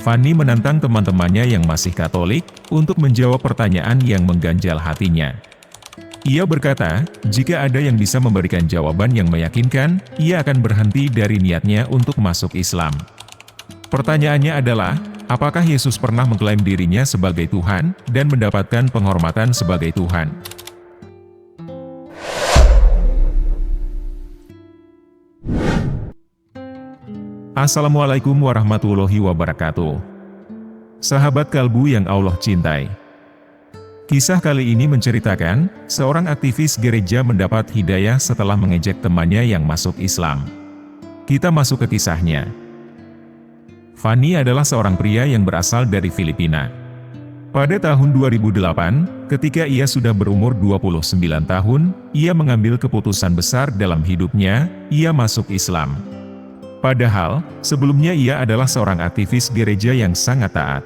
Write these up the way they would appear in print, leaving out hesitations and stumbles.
Fanny menantang teman-temannya yang masih Katolik untuk menjawab pertanyaan yang mengganjal hatinya. Ia berkata, jika ada yang bisa memberikan jawaban yang meyakinkan, ia akan berhenti dari niatnya untuk masuk Islam. Pertanyaannya adalah, apakah Yesus pernah mengklaim dirinya sebagai Tuhan dan mendapatkan penghormatan sebagai Tuhan? Assalamualaikum warahmatullahi wabarakatuh. Sahabat kalbu yang Allah cintai. Kisah kali ini menceritakan, seorang aktivis gereja mendapat hidayah setelah mengejek temannya yang masuk Islam. Kita masuk ke kisahnya. Fanny adalah seorang pria yang berasal dari Filipina. Pada tahun 2008, ketika ia sudah berumur 29 tahun, ia mengambil keputusan besar dalam hidupnya, ia masuk Islam. Padahal, sebelumnya ia adalah seorang aktivis gereja yang sangat taat.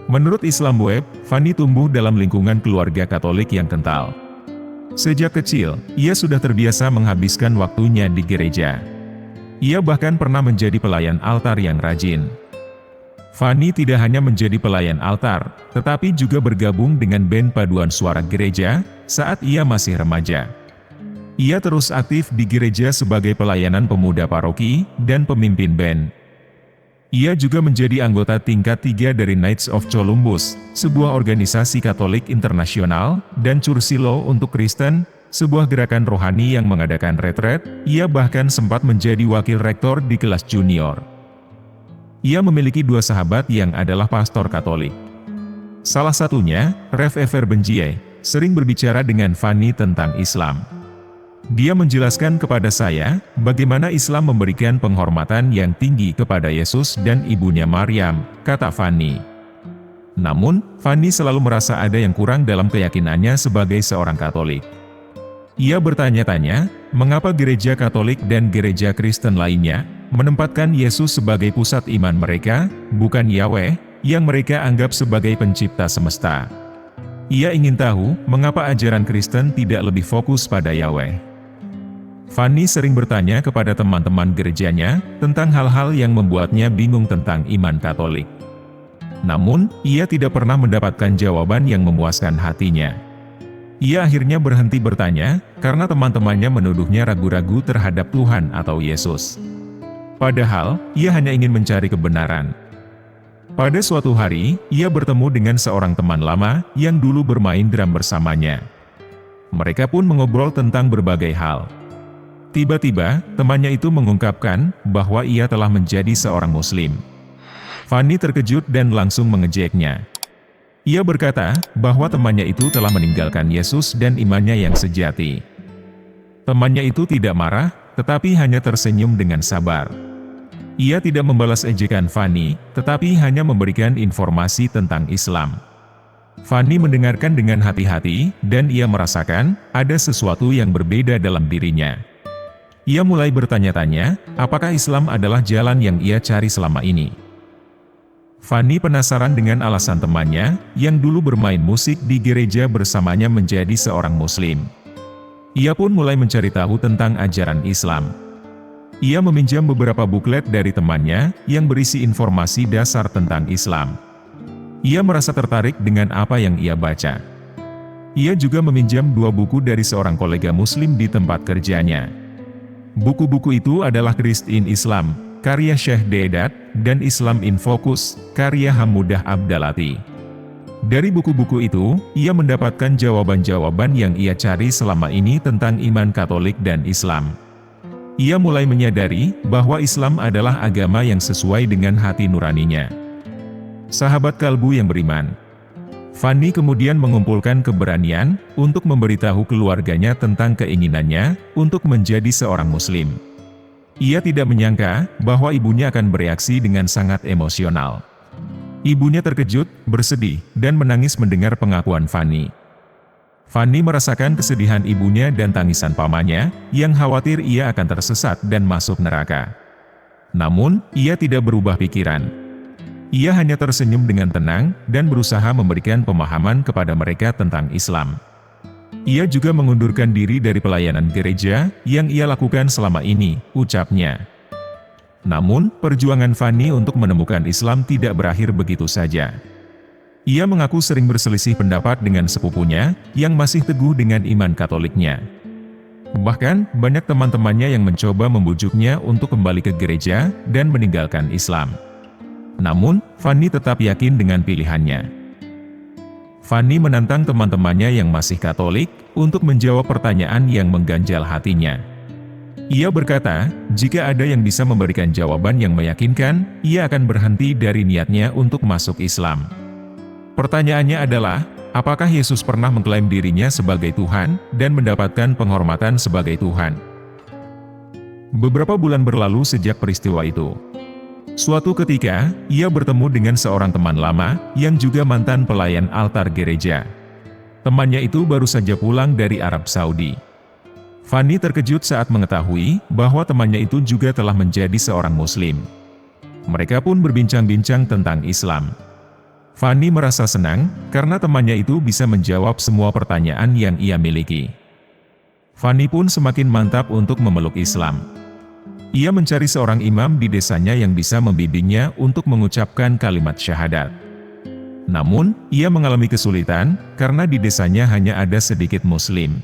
Menurut Islam Web, Fanny tumbuh dalam lingkungan keluarga Katolik yang kental. Sejak kecil, ia sudah terbiasa menghabiskan waktunya di gereja. Ia bahkan pernah menjadi pelayan altar yang rajin. Fanny tidak hanya menjadi pelayan altar, tetapi juga bergabung dengan band paduan suara gereja saat ia masih remaja. Ia terus aktif di gereja sebagai pelayanan pemuda paroki dan pemimpin band. Ia juga menjadi anggota tingkat 3 dari Knights of Columbus, sebuah organisasi Katolik internasional, dan Cursilo untuk Kristen, sebuah gerakan rohani yang mengadakan retret. Ia bahkan sempat menjadi wakil rektor di kelas junior. Ia memiliki 2 sahabat yang adalah pastor Katolik. Salah satunya, Rev Ever Benjie, sering berbicara dengan Fanny tentang Islam. Dia menjelaskan kepada saya, bagaimana Islam memberikan penghormatan yang tinggi kepada Yesus dan ibunya Maryam, kata Fanny. Namun, Fanny selalu merasa ada yang kurang dalam keyakinannya sebagai seorang Katolik. Ia bertanya-tanya, mengapa gereja Katolik dan gereja Kristen lainnya menempatkan Yesus sebagai pusat iman mereka, bukan Yahweh, yang mereka anggap sebagai pencipta semesta. Ia ingin tahu, mengapa ajaran Kristen tidak lebih fokus pada Yahweh. Fanny sering bertanya kepada teman-teman gerejanya tentang hal-hal yang membuatnya bingung tentang iman Katolik. Namun, ia tidak pernah mendapatkan jawaban yang memuaskan hatinya. Ia akhirnya berhenti bertanya, karena teman-temannya menuduhnya ragu-ragu terhadap Tuhan atau Yesus. Padahal, ia hanya ingin mencari kebenaran. Pada suatu hari, ia bertemu dengan seorang teman lama yang dulu bermain drum bersamanya. Mereka pun mengobrol tentang berbagai hal. Tiba-tiba, temannya itu mengungkapkan bahwa ia telah menjadi seorang Muslim. Fanny terkejut dan langsung mengejeknya. Ia berkata bahwa temannya itu telah meninggalkan Yesus dan imannya yang sejati. Temannya itu tidak marah, tetapi hanya tersenyum dengan sabar. Ia tidak membalas ejekan Fanny, tetapi hanya memberikan informasi tentang Islam. Fanny mendengarkan dengan hati-hati, dan ia merasakan ada sesuatu yang berbeda dalam dirinya. Ia mulai bertanya-tanya, apakah Islam adalah jalan yang ia cari selama ini. Fanny penasaran dengan alasan temannya, yang dulu bermain musik di gereja bersamanya menjadi seorang Muslim. Ia pun mulai mencari tahu tentang ajaran Islam. Ia meminjam beberapa buklet dari temannya, yang berisi informasi dasar tentang Islam. Ia merasa tertarik dengan apa yang ia baca. Ia juga meminjam 2 buku dari seorang kolega Muslim di tempat kerjanya. Buku-buku itu adalah Christ in Islam, karya Syekh Deedat, dan Islam in Focus, karya Hamudah Abdalati. Dari buku-buku itu, ia mendapatkan jawaban-jawaban yang ia cari selama ini tentang iman Katolik dan Islam. Ia mulai menyadari bahwa Islam adalah agama yang sesuai dengan hati nuraninya. Sahabat kalbu yang beriman, Fanny kemudian mengumpulkan keberanian untuk memberitahu keluarganya tentang keinginannya untuk menjadi seorang Muslim. Ia tidak menyangka bahwa ibunya akan bereaksi dengan sangat emosional. Ibunya terkejut, bersedih, dan menangis mendengar pengakuan Fanny. Fanny merasakan kesedihan ibunya dan tangisan pamannya, yang khawatir ia akan tersesat dan masuk neraka. Namun, ia tidak berubah pikiran. Ia hanya tersenyum dengan tenang, dan berusaha memberikan pemahaman kepada mereka tentang Islam. Ia juga mengundurkan diri dari pelayanan gereja, yang ia lakukan selama ini, ucapnya. Namun, perjuangan Fanny untuk menemukan Islam tidak berakhir begitu saja. Ia mengaku sering berselisih pendapat dengan sepupunya, yang masih teguh dengan iman Katoliknya. Bahkan, banyak teman-temannya yang mencoba membujuknya untuk kembali ke gereja, dan meninggalkan Islam. Namun, Fanny tetap yakin dengan pilihannya. Fanny menantang teman-temannya yang masih Katolik, untuk menjawab pertanyaan yang mengganjal hatinya. Ia berkata, jika ada yang bisa memberikan jawaban yang meyakinkan, ia akan berhenti dari niatnya untuk masuk Islam. Pertanyaannya adalah, apakah Yesus pernah mengklaim dirinya sebagai Tuhan, dan mendapatkan penghormatan sebagai Tuhan? Beberapa bulan berlalu sejak peristiwa itu. Suatu ketika, ia bertemu dengan seorang teman lama, yang juga mantan pelayan altar gereja. Temannya itu baru saja pulang dari Arab Saudi. Fanny terkejut saat mengetahui bahwa temannya itu juga telah menjadi seorang Muslim. Mereka pun berbincang-bincang tentang Islam. Fanny merasa senang karena temannya itu bisa menjawab semua pertanyaan yang ia miliki. Fanny pun semakin mantap untuk memeluk Islam. Ia mencari seorang imam di desanya yang bisa membimbingnya untuk mengucapkan kalimat syahadat. Namun, ia mengalami kesulitan karena di desanya hanya ada sedikit Muslim.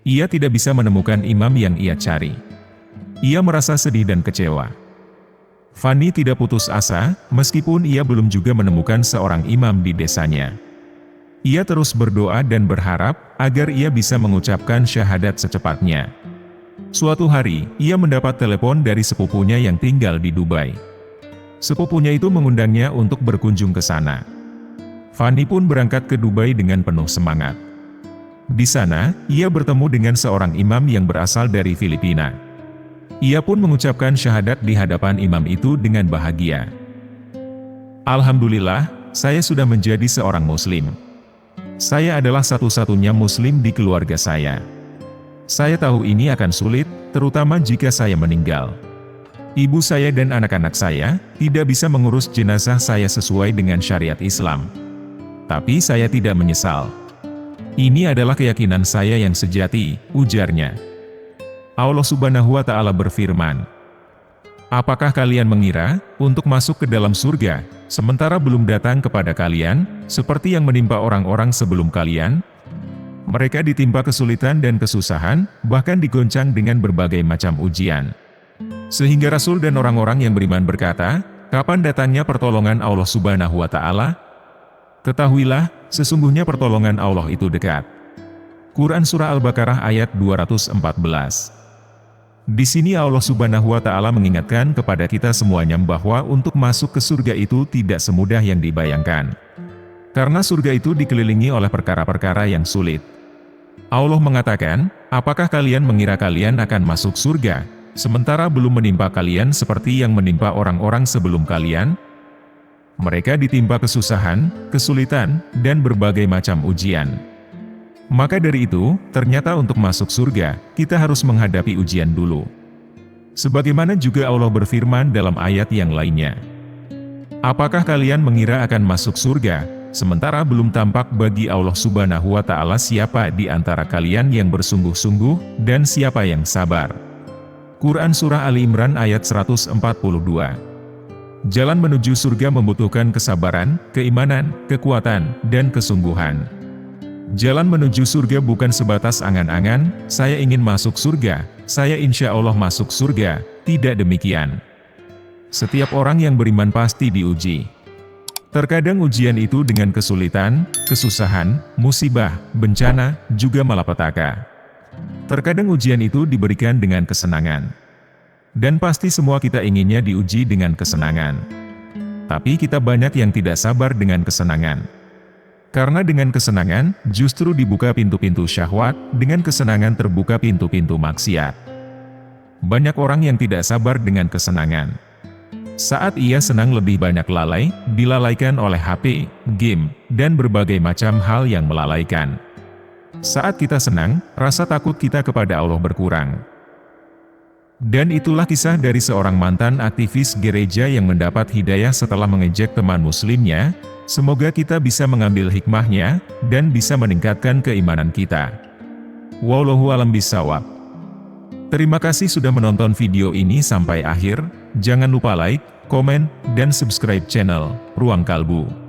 Ia tidak bisa menemukan imam yang ia cari. Ia merasa sedih dan kecewa. Fanny tidak putus asa, meskipun ia belum juga menemukan seorang imam di desanya. Ia terus berdoa dan berharap agar ia bisa mengucapkan syahadat secepatnya. Suatu hari, ia mendapat telepon dari sepupunya yang tinggal di Dubai. Sepupunya itu mengundangnya untuk berkunjung ke sana. Fanny pun berangkat ke Dubai dengan penuh semangat. Di sana, ia bertemu dengan seorang imam yang berasal dari Filipina. Ia pun mengucapkan syahadat di hadapan imam itu dengan bahagia. Alhamdulillah, saya sudah menjadi seorang Muslim. Saya adalah satu-satunya Muslim di keluarga saya. Saya tahu ini akan sulit, terutama jika saya meninggal. Ibu saya dan anak-anak saya tidak bisa mengurus jenazah saya sesuai dengan syariat Islam. Tapi saya tidak menyesal. Ini adalah keyakinan saya yang sejati, ujarnya. Allah Subhanahu wa Ta'ala berfirman, apakah kalian mengira untuk masuk ke dalam surga, sementara belum datang kepada kalian, seperti yang menimpa orang-orang sebelum kalian? Mereka ditimpa kesulitan dan kesusahan, bahkan digoncang dengan berbagai macam ujian. Sehingga Rasul dan orang-orang yang beriman berkata, kapan datangnya pertolongan Allah Subhanahu wa Ta'ala? Ketahuilah, sesungguhnya pertolongan Allah itu dekat. Quran Surah Al-Baqarah ayat 214. Di sini Allah Subhanahu wa Ta'ala mengingatkan kepada kita semuanya bahwa untuk masuk ke surga itu tidak semudah yang dibayangkan. Karena surga itu dikelilingi oleh perkara-perkara yang sulit. Allah mengatakan, apakah kalian mengira kalian akan masuk surga, sementara belum menimpa kalian seperti yang menimpa orang-orang sebelum kalian? Mereka ditimpa kesusahan, kesulitan, dan berbagai macam ujian. Maka dari itu, ternyata untuk masuk surga, kita harus menghadapi ujian dulu. Sebagaimana juga Allah berfirman dalam ayat yang lainnya. Apakah kalian mengira akan masuk surga, sementara belum tampak bagi Allah Subhanahu wa Ta'ala siapa di antara kalian yang bersungguh-sungguh, dan siapa yang sabar? Quran Surah Ali Imran ayat 142. Jalan menuju surga membutuhkan kesabaran, keimanan, kekuatan, dan kesungguhan. Jalan menuju surga bukan sebatas angan-angan, saya ingin masuk surga, saya insya Allah masuk surga, tidak demikian. Setiap orang yang beriman pasti diuji. Terkadang ujian itu dengan kesulitan, kesusahan, musibah, bencana, juga malapetaka. Terkadang ujian itu diberikan dengan kesenangan. Dan pasti semua kita inginnya diuji dengan kesenangan. Tapi kita banyak yang tidak sabar dengan kesenangan. Karena dengan kesenangan, justru dibuka pintu-pintu syahwat, dengan kesenangan terbuka pintu-pintu maksiat. Banyak orang yang tidak sabar dengan kesenangan. Saat ia senang lebih banyak lalai, dilalaikan oleh HP, game, dan berbagai macam hal yang melalaikan. Saat kita senang, rasa takut kita kepada Allah berkurang. Dan itulah kisah dari seorang mantan aktivis gereja yang mendapat hidayah setelah mengejek teman muslimnya. Semoga kita bisa mengambil hikmahnya, dan bisa meningkatkan keimanan kita. Wallahu a'lam bishawab. Terima kasih sudah menonton video ini sampai akhir. Jangan lupa like, komen, dan subscribe channel Ruang Kalbu.